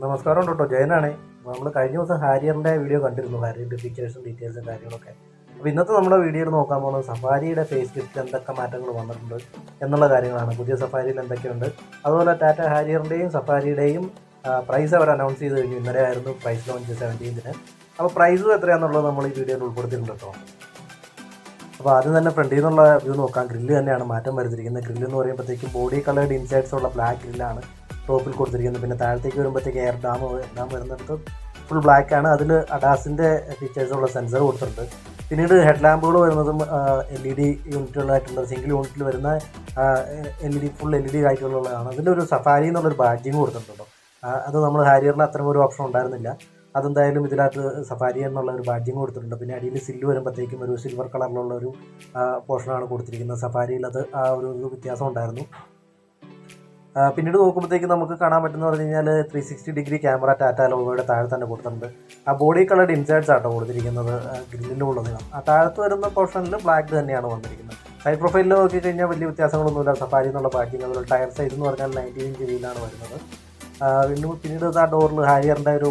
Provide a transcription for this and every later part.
നമസ്കാരം കേട്ടോ, ജയനാണ്. അപ്പോൾ നമ്മൾ കഴിഞ്ഞ ദിവസം ഹാരിയറിൻ്റെ വീഡിയോ കണ്ടിരുന്നു, ഹാരിയറിൻ്റെ ഫീച്ചേഴ്സും ഡീറ്റെയിൽസും കാര്യങ്ങളൊക്കെ. അപ്പോൾ ഇന്നത്തെ നമ്മുടെ വീഡിയോയിൽ നോക്കാൻ പോകുന്നത് സഫാരിയുടെ ഫേസ് ലിഫ്റ്റിൽ എന്തൊക്കെ മാറ്റങ്ങൾ വന്നിട്ടുണ്ട് എന്നുള്ള കാര്യങ്ങളാണ്. പുതിയ സഫാരിയിൽ എന്തൊക്കെയുണ്ട്, അതുപോലെ ടാറ്റ ഹാരിയറിൻ്റെയും സഫാരിയുടെയും പ്രൈസ് അവർ അനൗൺസ് ചെയ്ത് കഴിഞ്ഞു. ഇന്നലെ ആയിരുന്നു പ്രൈസ് ലോഞ്ച് 17th. അപ്പോൾ പ്രൈസും എത്രയാണെന്നുള്ളത് നമ്മൾ ഈ വീഡിയോയിൽ ഉൾപ്പെടുത്തിയിട്ടുണ്ട് കേട്ടോ. അപ്പോൾ ആദ്യം തന്നെ ഫ്രണ്ടിൽ നിന്നുള്ള വ്യൂ നോക്കാം. ഗ്രില്ല് തന്നെയാണ് മാറ്റം വരുത്തിയിരിക്കുന്നത്. ഗ്രില്ല് എന്ന് പറയുമ്പോഴത്തേക്കും ബോഡി കളേർഡ് ഇൻസൈഡ്സ് ഉള്ള ബ്ലാക്ക് ഗ്രില്ലാണ് ടോപ്പിൽ കൊടുത്തിരിക്കുന്നത്. പിന്നെ താഴത്തേക്ക് വരുമ്പോഴത്തേക്ക് എയർ ഡാം വരുന്നിടത്ത് ഫുൾ ബ്ലാക്ക് ആണ്. അതിൽ അഡാസിൻ്റെ ഫീച്ചേഴ്സുള്ള സെൻസർ കൊടുത്തിട്ടുണ്ട്. പിന്നീട് ഹെഡ് ലാമ്പുകൾ വരുന്നതും LED യൂണിറ്റുകളായിട്ടുള്ള സിംഗിൾ യൂണിറ്റിൽ വരുന്ന LED ഫുൾ LED ആയിട്ടുള്ളതാണ്. അതിലൊരു സഫാരി എന്നുള്ളൊരു ബാഡ്ജിങ് കൊടുത്തിട്ടുണ്ടോ. അത് നമ്മൾ ഹാരിയറിൽ അത്തരം ഒരു ഓപ്ഷൻ ഉണ്ടായിരുന്നില്ല. അതെന്തായാലും ഇതിനകത്ത് സഫാരി എന്നുള്ള ഒരു ബാഡ്ജിങ് കൊടുത്തിട്ടുണ്ട്. പിന്നെ അടിയിൽ സില്ല് വരുമ്പോഴത്തേക്കും ഒരു സിൽവർ കളറിലുള്ള ഒരു പോർഷനാണ് കൊടുത്തിരിക്കുന്നത്. സഫാരിയിൽ അത് ആ ഒരു വ്യത്യാസം ഉണ്ടായിരുന്നു. പിന്നീട് നോക്കുമ്പോഴത്തേക്ക് നമുക്ക് കാണാൻ പറ്റുന്ന പറഞ്ഞു കഴിഞ്ഞാൽ 360 ഡിഗ്രി ക്യാമറ ടാറ്റ ലോഗോയുടെ താഴെ തന്നെ കൊടുത്തിട്ടുണ്ട്. ആ ബോഡി കളർഡ് ഇൻസൈഡ്സ് ആട്ടോ കൊടുത്തിരിക്കുന്നത് ഗ്രില്ലിലുള്ള നീളം. ആ താഴത്ത് വരുന്ന പോർഷനിൽ ബ്ലാക്ക് തന്നെയാണ് വന്നിരിക്കുന്നത്. സൈഡ് പ്രൊഫൈലിൽ നോക്കി കഴിഞ്ഞാൽ വലിയ വ്യത്യാസങ്ങളൊന്നുമില്ല. സഫാരി എന്നുള്ള ബാഡ്ജിങ്, അതുപോലെ ടയർ സൈസ് എന്ന് പറഞ്ഞാൽ 19 ഇഞ്ച് വീലാണ് വരുന്നത്. പിന്നീട് ആ ഡോറിൽ ഹാരിയറിൻ്റെ ഒരു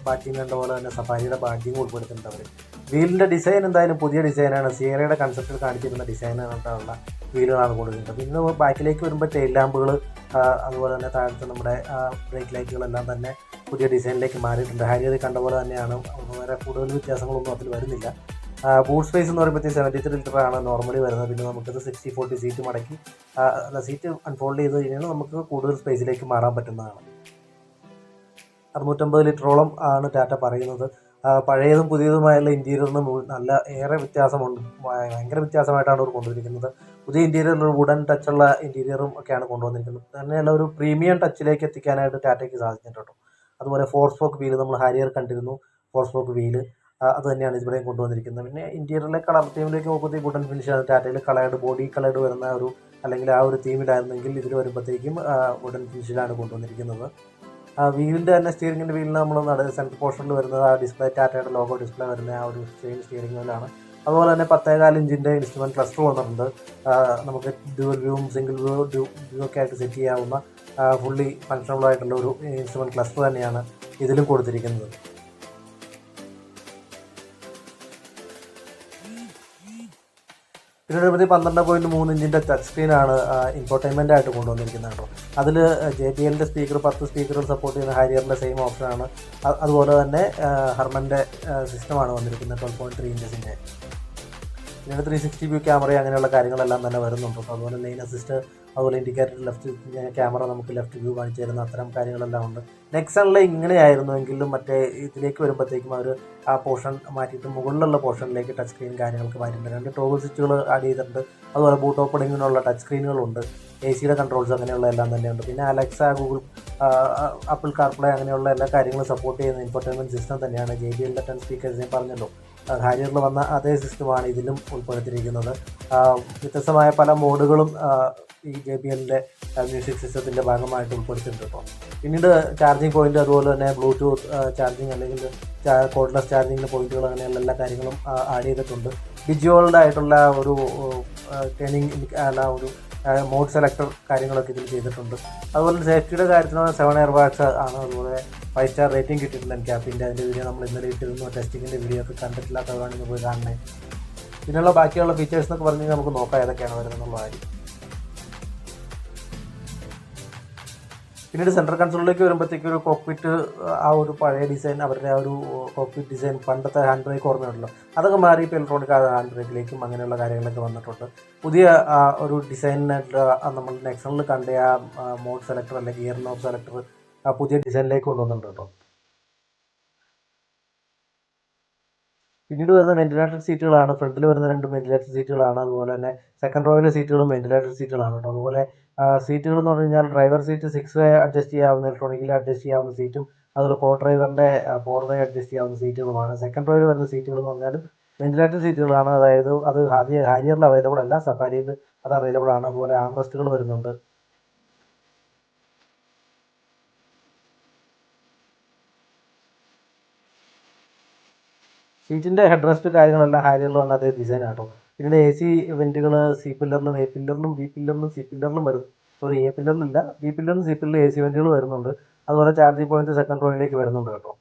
ബാഡ്ജിങ് കണ്ട പോലെ തന്നെ സഫാരിയുടെ ബാഡ്ജിങ് ഉൾപ്പെടുത്തിയിട്ടുണ്ട് അവർ. വീലിൻ്റെ ഡിസൈൻ എന്തായാലും പുതിയ ഡിസൈനാണ്. സിയറയുടെ കൺസെപ്റ്റിൽ കാണിച്ചിരുന്ന ഡിസൈനായിട്ടുള്ള വീലുകളാണ് കൊടുക്കുന്നത്. പിന്നെ ബാക്കിലേക്ക് വരുമ്പോൾ ടെയിൽ ലാമ്പുകൾ, അതുപോലെ തന്നെ താഴത്തെ നമ്മുടെ ബ്രേക്ക് ലൈറ്റുകളെല്ലാം തന്നെ പുതിയ ഡിസൈനിലേക്ക് മാറിയിട്ടുണ്ട്. ഹാരിയറിൽ കണ്ട പോലെ തന്നെയാണ്. വേറെ കൂടുതൽ വ്യത്യാസങ്ങളൊന്നും അതിൽ വരുന്നില്ല. ബൂട്ട് സ്പേസ് എന്ന് പറയുമ്പോഴത്തേക്ക് 73 ലിറ്ററാണ് നോർമലി വരുന്നത്. പിന്നെ നമുക്കത് 60-40 സീറ്റ് മടക്കി സീറ്റ് അൺഫോൾഡ് ചെയ്ത് കഴിഞ്ഞാൽ നമുക്ക് കൂടുതൽ സ്പേസിലേക്ക് മാറാൻ പറ്റുന്നതാണ്. 650 ലിറ്ററോളം ആണ് ടാറ്റ പറയുന്നത്. പഴയതും പുതിയതുമായുള്ള ഇൻറ്റീരിയറിന് നല്ല ഏറെ വ്യത്യാസമുണ്ട്. ഭയങ്കര വ്യത്യാസമായിട്ടാണ് അവർ കൊണ്ടുവന്നിരിക്കുന്നത്. പുതിയ ഇൻറ്റീരിയറിൽ ഒരു വുഡൻ ടച്ചുള്ള ഇൻറ്റീരിയറും ഒക്കെയാണ് കൊണ്ടുവന്നിരിക്കുന്നത്. തന്നെയല്ല ഒരു പ്രീമിയം ടച്ചിലേക്ക് എത്തിക്കാനായിട്ട് ടാറ്റയ്ക്ക് സാധിച്ചിട്ടുണ്ട്. അതുപോലെ 4 സ്പോക്ക് വീല് നമ്മൾ ഹാരിയർ കണ്ടിരുന്നു. 4 സ്പോക്ക് വീല് അത് തന്നെയാണ് ഇവിടെയും കൊണ്ടുവന്നിരിക്കുന്നത്. പിന്നെ ഇൻറ്റീരിയറിലെ കളർ തീമിലേക്ക് നോക്കുമ്പോഴത്തേക്ക് വുഡൻ ഫിനിഷാണ്. ടാറ്റയിൽ കളേർഡ് ബോഡി കളേർഡ് വരുന്ന ഒരു അല്ലെങ്കിൽ ആ ഒരു തീമിലായിരുന്നെങ്കിൽ ഇതിൽ വരുമ്പോഴത്തേക്കും വുഡൻ ഫിനിഷിലാണ് കൊണ്ടുവന്നിരിക്കുന്നത്. വീലിൻ്റെ തന്നെ സ്റ്റിയറിങ്ങിൻ്റെ വീലിന് നമ്മൾ സെൻട്രൽ പോർഷനിൽ വരുന്നത് ആ ഡിസ്പ്ലേ ടാറ്റയുടെ ലോഗോ ഡിസ്പ്ലേ വരുന്ന ആ ഒരു സെയിം സ്റ്റിയറിംഗ് വീലാണ്. അതുപോലെ തന്നെ 10.4 ഇഞ്ചിൻ്റെ ഇൻസ്ട്രുമെൻറ്റ് ക്ലസ്റ്റർ വന്നിട്ടുണ്ട്. നമുക്ക് ഡ്യുവൽ വ്യൂവും സിംഗിൾ വ്യൂ ഒക്കെ ആയിട്ട് സെറ്റ് ചെയ്യാവുന്ന ഫുള്ളി ഫങ്ഷണബിൾ ആയിട്ടുള്ള ഒരു ഇൻസ്ട്രുമെൻറ്റ് ക്ലസ്റ്റർ തന്നെയാണ് ഇതിലും കൊടുത്തിരിക്കുന്നത്. പിന്നീട് 12.3 ഇഞ്ചിൻ്റെ ടച്ച് സ്ക്രീനാണ് ഇൻഫോർടൈൻമെൻ്റ് ആയിട്ട് കൊണ്ടുവന്നിരിക്കുന്നത് കേട്ടോ. അതിൽ JBLൻ്റെ സ്പീക്കർ 10 സ്പീക്കറുകൾ സപ്പോർട്ട് ചെയ്യുന്ന ഹാരിയറിൻ്റെ സെയിം ഓപ്ഷനാണ്. അതുപോലെ തന്നെ ഹർമൻ്റെ സിസ്റ്റമാണ് വന്നിരിക്കുന്നത് 12.3 ഇഞ്ചസിൻ്റെ. പിന്നീട് 360 വ്യൂ ക്യാമറ അങ്ങനെയുള്ള കാര്യങ്ങളെല്ലാം തന്നെ വരുന്നുണ്ട്. അതുപോലെ ലെയിൻ അസിസ്റ്റ്, അതുപോലെ ഇൻഡിക്കേറ്റർ ലെഫ്റ്റ് ക്യാമറ നമുക്ക് ലെഫ്റ്റ് വ്യൂ കാണിച്ചു തരുന്ന അത്തരം കാര്യങ്ങളെല്ലാം ഉണ്ട്. നെക്സണിൽ ഇങ്ങനെയായിരുന്നുവെങ്കിലും മറ്റേ ഇതിലേക്ക് വരുമ്പോഴത്തേക്കും അവർ ആ പോർഷൻ മാറ്റിയിട്ട് മുകളിലുള്ള പോർഷനിലേക്ക് ടച്ച് സ്ക്രീൻ കാര്യങ്ങൾക്ക് മാറ്റിയിട്ടുണ്ട്. 2 ടോഗിൾ സ്വിച്ചുകൾ ആഡ് ചെയ്തിട്ടുണ്ട്. അതുപോലെ ബൂട്ട് ഓപ്പണിങ്ങിനുള്ള ടച്ച് സ്ക്രീനുകളുണ്ട്. AC-യുടെ കൺട്രോൾസ് അങ്ങനെയുള്ള എല്ലാം തന്നെയുണ്ട്. പിന്നെ അലക്സ, ഗൂഗിൾ, ആപ്പിൾ കാർപ്ലേ അങ്ങനെയുള്ള എല്ലാ കാര്യങ്ങളും സപ്പോർട്ട് ചെയ്യുന്ന ഇൻഫോർടൈൻമെൻറ്റ് സിസ്റ്റം തന്നെയാണ്. JBLൻ്റെ 10 സ്പീക്കേഴ്സ് ഞാൻ പറഞ്ഞല്ലോ. ഹാരിയറിൽ വന്ന അതേ സിസ്റ്റമാണ് ഇതിലും ഉൾപ്പെടുത്തിയിരിക്കുന്നത്. വ്യത്യസ്തമായ പല മോഡുകളും ഈ JBLൻ്റെ മ്യൂസിക് സിസ്റ്റത്തിൻ്റെ ഭാഗമായിട്ട് ഉൾപ്പെടുത്തിയിട്ടുണ്ട് കേട്ടോ. പിന്നീട് ചാർജിങ് പോയിൻ്റ്, അതുപോലെ തന്നെ ബ്ലൂടൂത്ത് ചാർജിങ് അല്ലെങ്കിൽ കോഡ്ലെസ് ചാർജിങ്ങിൻ്റെ പോയിന്റുകൾ അങ്ങനെയുള്ള എല്ലാ കാര്യങ്ങളും ആഡ് ചെയ്തിട്ടുണ്ട്. ഡിജിറ്റൽഡ് ആയിട്ടുള്ള ഒരു ട്രെയിനിങ് അല്ല ഒരു മോഡ് സെലക്ടർ കാര്യങ്ങളൊക്കെ ഇതിൽ ചെയ്തിട്ടുണ്ട്. അതുപോലെ സേഫ്റ്റിയുടെ കാര്യത്തിൽ 7 എയർ ബാഗ്സ് ആണ്. അതുപോലെ 5 സ്റ്റാർ റേറ്റിംഗ് കിട്ടിയിട്ടുണ്ട് ക്യാപ്പിൻ്റെ. അതിൻ്റെ വീഡിയോ നമ്മൾ ഇന്നലെ ഇട്ടിരുന്നു. ടെസ്റ്റിങ്ങിൻ്റെ വീഡിയോ ഒക്കെ കണ്ടിട്ടില്ലാത്തവരാണെങ്കിൽ പോയി കാണണേ. പിന്നെയുള്ള ബാക്കിയുള്ള ഫീച്ചേഴ്സ് എന്നൊക്കെ പറഞ്ഞ് നമുക്ക് നോക്കാം ഏതൊക്കെയാണ് വരുന്നതെന്നുള്ള കാര്യം. പിന്നീട് സെൻട്രൽ കൺസോളിലേക്ക് വരുമ്പോഴത്തേക്ക് ഒരു കോക്പിറ്റ്, ആ ഒരു പഴയ ഡിസൈൻ, അവരുടെ ആ ഒരു കോക്പിറ്റ് ഡിസൈൻ, പണ്ടത്തെ ഹാൻഡ് ബ്രേക്ക് ഓർമ്മയുണ്ടല്ലോ, അതൊക്കെ മാറി ഇപ്പോൾ ഇലക്ട്രോണിക് ഹാൻഡ് ബ്രേക്കിലേക്കും അങ്ങനെയുള്ള കാര്യങ്ങളൊക്കെ വന്നിട്ടുണ്ട്. പുതിയ ഒരു ഡിസൈനായിട്ട് നമ്മൾ നെക്സണിൽ കണ്ട ആ മോഡ് സെലക്ടർ അല്ലെങ്കിൽ ഗിയർ നോബ് സെലക്ടർ പുതിയ ഡിസൈനിലേക്ക് കൊണ്ടുവന്നിട്ടുണ്ട് കേട്ടോ. പിന്നീട് വരുന്ന വെന്റിലേറ്റഡ് സീറ്റുകളാണ്. ഫ്രണ്ടിൽ വരുന്ന 2 വെന്റിലേറ്റഡ് സീറ്റുകളാണ്. അതുപോലെ തന്നെ സെക്കൻഡ് റോയിലെ സീറ്റുകളും വെന്റിലേറ്റഡ് സീറ്റുകളാണ് കേട്ടോ. അതുപോലെ സീറ്റുകൾ എന്ന് പറഞ്ഞു കഴിഞ്ഞാൽ ഡ്രൈവർ സീറ്റ് 6 വേ അഡ്ജസ്റ്റ് ചെയ്യാവുന്ന, ഇലക്ട്രോണിക്കലി അഡ്ജസ്റ്റ് ചെയ്യാവുന്ന സീറ്റും, അതുപോലെ കോ ഡ്രൈവറിൻ്റെ 4 വേ അഡ്ജസ്റ്റ് ചെയ്യാവുന്ന സീറ്റുകളുമാണ്. സെക്കൻഡ് റോയിൽ വരുന്ന സീറ്റുകൾ എന്ന് പറഞ്ഞാൽ വെന്റിലേറ്റഡ് സീറ്റുകളാണ്. അതായത് അത് ഹാരിയറിൽ അവൈലബിൾ അല്ല, സഫാരിയിൽ അത് അവൈലബിൾ ആണ്. അതുപോലെ ആംറെസ്റ്റുകൾ വരുന്നുണ്ട്. സീറ്റിൻ്റെ ഹെഡ് റെസ്റ്റ് കാര്യങ്ങളെല്ലാം ഹാരിയറിൽ വന്ന അതേ ഡിസൈൻ ആട്ടോ. പിന്നീട് AC വെൻറ്റുകൾ C പില്ലറിലും A പില്ലറിലും B പില്ലറിലും C പില്ലറിലും വരും. Sorry, A പില്ലറിലില്ല, B പില്ലറിലും C പില്ലറിലും AC വെൻറ്റുകൾ വരുന്നുണ്ട്. അതുപോലെ ചാർജിങ് പോയിന്റ് സെക്കൻഡ് റോയിലേക്ക് വരുന്നുണ്ട് കേട്ടോ.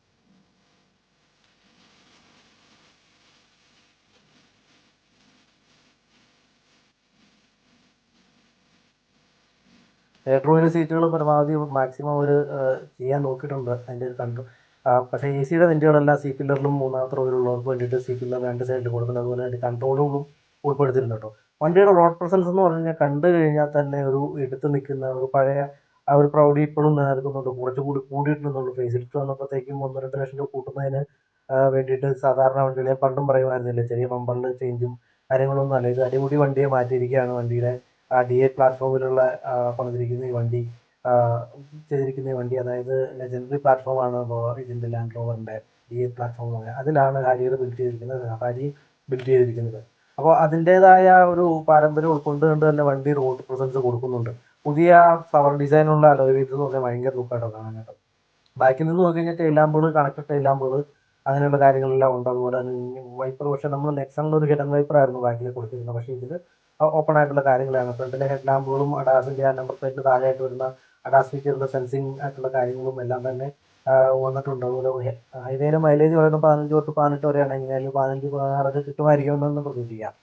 തേർഡ് റോയിലെ സീറ്റുകൾ പരമാവധി മാക്സിമം ഒരു ചെയ്യാൻ നോക്കിയിട്ടുണ്ട് അതിൻ്റെ ഒരു കണ്ടു. പക്ഷേ എ സിയുടെ വെൻറ്റുകളെല്ലാം സി പില്ലറിലും മൂന്നാമത്തെ റോയിലുള്ളവർക്ക് വേണ്ടിയിട്ട് സി പില്ലർ രണ്ട് സൈഡിൽ കൊടുക്കുന്നത്, അതുപോലെ അതിൻ്റെ കൺട്രോളുകളും ഉൾപ്പെടുത്തിയിട്ടുണ്ട് കേട്ടോ. വണ്ടിയുടെ റോഡ് പ്രസൻസ് എന്ന് പറഞ്ഞു കഴിഞ്ഞാൽ കണ്ടു കഴിഞ്ഞാൽ തന്നെ ഒരു എടുത്ത് നിൽക്കുന്ന ഒരു പഴയ ആ ഒരു പ്രൗഢി ഇപ്പോഴും നിലനിൽക്കുന്നുണ്ട്. കുറച്ചുകൂടി കൂടിയിട്ടുണ്ടെന്നുള്ളൂ. ഫേസ് ലിഫ്റ്റ് വന്നപ്പോഴത്തേക്കും 1-2 ലക്ഷം രൂപ കൂട്ടുന്നതിന് വേണ്ടിയിട്ട് സാധാരണ വണ്ടികളെ പണ്ടും പറയുമായിരുന്നില്ല, ചെറിയ ബമ്പറിൽ ചേഞ്ചും കാര്യങ്ങളൊന്നും അല്ല. ഇത് അടിമുടി വണ്ടിയെ മാറ്റിയിരിക്കുകയാണ്. വണ്ടിയുടെ DA പ്ലാറ്റ്ഫോമിലുള്ള പണിതിരിക്കുന്ന ഈ വണ്ടി ആ, ചെയ്തിരിക്കുന്ന ഈ വണ്ടി, അതായത് ലെജൻഡറി പ്ലാറ്റ്ഫോമാണ് ഇതിൻ്റെ ലാൻഡ് റോവറിൻ്റെ DA പ്ലാറ്റ്ഫോം എന്ന് പറയുന്നത്. അതിലാണ് ഹാരിയർ ബിൽഡ് ചെയ്തിരിക്കുന്നത്, സഫാരി ബിൽഡ് ചെയ്തിരിക്കുന്നത്. അപ്പോൾ അതിൻ്റേതായ ഒരു പാരമ്പര്യം ഉൾക്കൊണ്ടുകൊണ്ട് തന്നെ വണ്ടി റോഡ് പ്രസൻസ് കൊടുക്കുന്നുണ്ട്. പുതിയ ഫ്ലവർ ഡിസൈനുള്ള അലോയ് വീൽസ് എന്ന് പറഞ്ഞാൽ ഭയങ്കര ലുക്കായിട്ടോ കാണാനായിട്ട്. ബാക്കിൽ നിന്ന് നോക്കി കഴിഞ്ഞാൽ ടെയിൽ ലാമ്പുകൾ, കണക്റ്റഡ് ടെയിൽ ലാമ്പുകൾ, അങ്ങനെയുള്ള കാര്യങ്ങളെല്ലാം ഉണ്ട്. അതുപോലെ തന്നെ വൈപ്പർ, പക്ഷേ നമ്മൾ നെക്സണിൽ ഒരു ഹിഡൻ വൈപ്പർ ആയിരുന്നു ബാക്കിൽ കൊടുത്തിരുന്നത്. പക്ഷേ ഇതിൽ ഓപ്പൺ ആയിട്ടുള്ള കാര്യങ്ങളാണ്. ഫ്രണ്ടിലെ ഹെഡ് ലാമ്പുകളും അഡാസിൻ്റെ ആ നമ്പർ പ്ലേറ്റിന് താഴെയായിട്ട് വരുന്ന അഡാസ് ഫീച്ചറിൻ്റെ സെൻസിങ് ആയിട്ടുള്ള കാര്യങ്ങളും എല്ലാം തന്നെ വന്നിട്ടുണ്ട്. അതുപോലെ ഹൈവേയിലെ മൈലേജ് പറയുന്നത് 15-18 വരെയാണ്. എങ്ങനെയായാലും 15-16 കിട്ടുമായിരിക്കുമെന്ന് പ്രതീക്ഷിക്കാം.